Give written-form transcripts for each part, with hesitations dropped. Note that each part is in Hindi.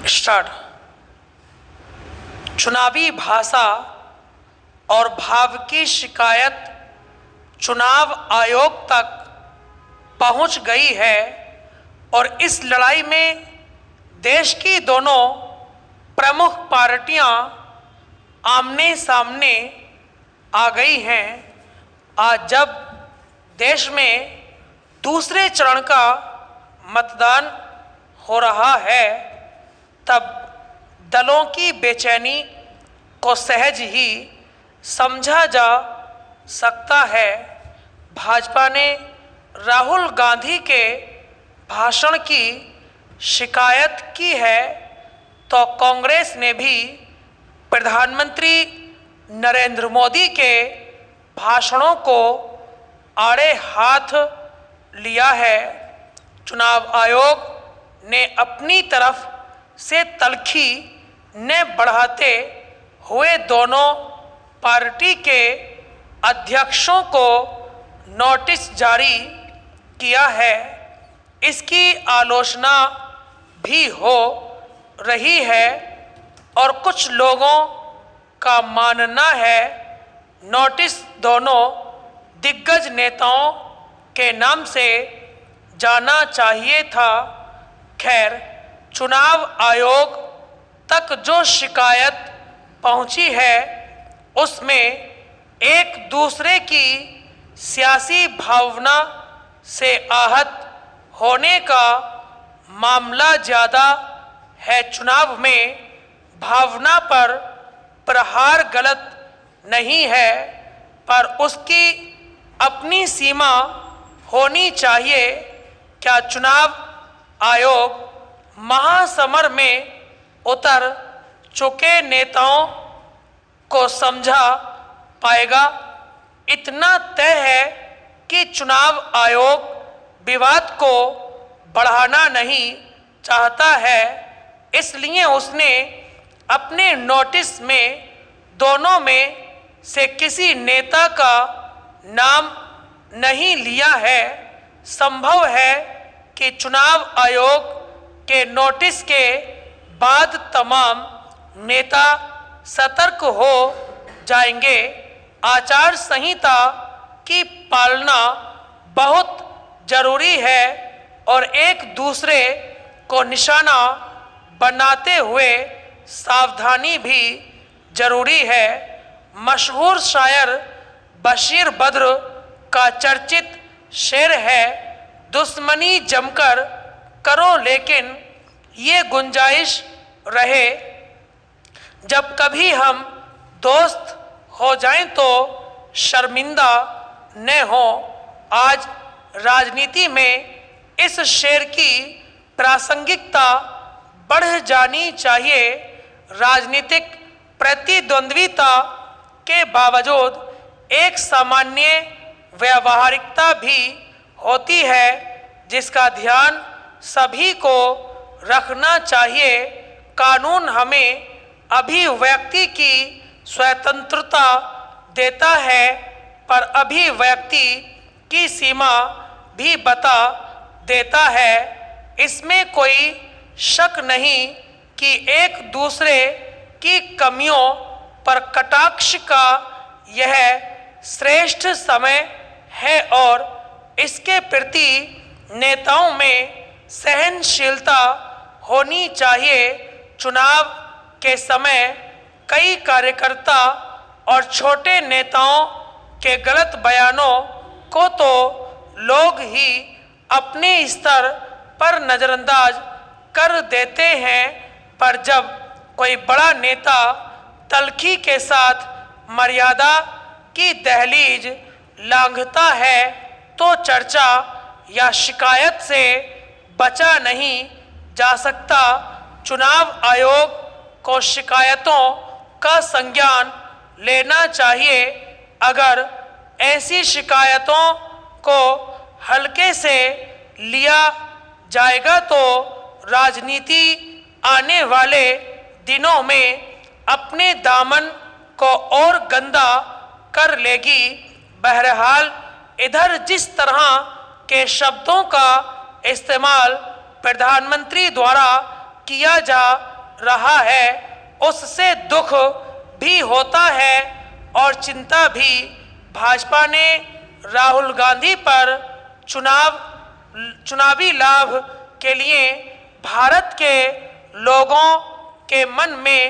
स्टार्ट। चुनावी भाषा और भाव की शिकायत चुनाव आयोग तक पहुंच गई है और इस लड़ाई में देश की दोनों प्रमुख पार्टियां आमने सामने आ गई हैं। आज जब देश में दूसरे चरण का मतदान हो रहा है, तब दलों की बेचैनी को सहज ही समझा जा सकता है। भाजपा ने राहुल गांधी के भाषण की शिकायत की है, तो कांग्रेस ने भी प्रधानमंत्री नरेंद्र मोदी के भाषणों को आड़े हाथ लिया है। चुनाव आयोग ने अपनी तरफ से तल्खी न बढ़ाते हुए दोनों पार्टी के अध्यक्षों को नोटिस जारी किया है। इसकी आलोचना भी हो रही है और कुछ लोगों का मानना है नोटिस दोनों दिग्गज नेताओं के नाम से जाना चाहिए था। खैर, चुनाव आयोग तक जो शिकायत पहुंची है, उसमें एक दूसरे की सियासी भावना से आहत होने का मामला ज़्यादा है। चुनाव में भावना पर प्रहार गलत नहीं है, पर उसकी अपनी सीमा होनी चाहिए। क्या चुनाव आयोग महासमर में उतर चुके नेताओं को समझा पाएगा? इतना तय है कि चुनाव आयोग विवाद को बढ़ाना नहीं चाहता है, इसलिए उसने अपने नोटिस में दोनों में से किसी नेता का नाम नहीं लिया है। संभव है कि चुनाव आयोग के नोटिस के बाद तमाम नेता सतर्क हो जाएंगे। आचार संहिता की पालना बहुत जरूरी है और एक दूसरे को निशाना बनाते हुए सावधानी भी जरूरी है। मशहूर शायर बशीर बद्र का चर्चित शेर है, दुश्मनी जमकर करो लेकिन ये गुंजाइश रहे, जब कभी हम दोस्त हो जाएं तो शर्मिंदा न हो। आज राजनीति में इस शेर की प्रासंगिकता बढ़ जानी चाहिए। राजनीतिक प्रतिद्वंद्विता के बावजूद एक सामान्य व्यावहारिकता भी होती है, जिसका ध्यान सभी को रखना चाहिए। कानून हमें अभिव्यक्ति की स्वतंत्रता देता है, पर अभिव्यक्ति की सीमा भी बता देता है। इसमें कोई शक नहीं कि एक दूसरे की कमियों पर कटाक्ष का यह श्रेष्ठ समय है और इसके प्रति नेताओं में सहनशीलता होनी चाहिए। चुनाव के समय कई कार्यकर्ता और छोटे नेताओं के गलत बयानों को तो लोग ही अपने स्तर पर नज़रअंदाज कर देते हैं, पर जब कोई बड़ा नेता तल्खी के साथ मर्यादा की दहलीज लांघता है, तो चर्चा या शिकायत से बचा नहीं जा सकता। चुनाव आयोग को शिकायतों का संज्ञान लेना चाहिए। अगर ऐसी शिकायतों को हल्के से लिया जाएगा तो राजनीति आने वाले दिनों में अपने दामन को और गंदा कर लेगी। बहरहाल, इधर जिस तरह के शब्दों का इस्तेमाल प्रधानमंत्री द्वारा किया जा रहा है उससे दुख भी होता है और चिंता भी। भाजपा ने राहुल गांधी पर चुनावी लाभ के लिए भारत के लोगों के मन में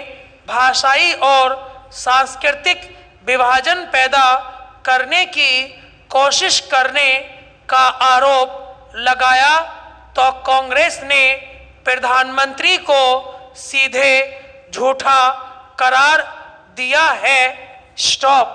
भाषाई और सांस्कृतिक विभाजन पैदा करने की कोशिश करने का आरोप लगाया तो कांग्रेस ने प्रधानमंत्री को सीधे झूठा करार दिया है। स्टॉप।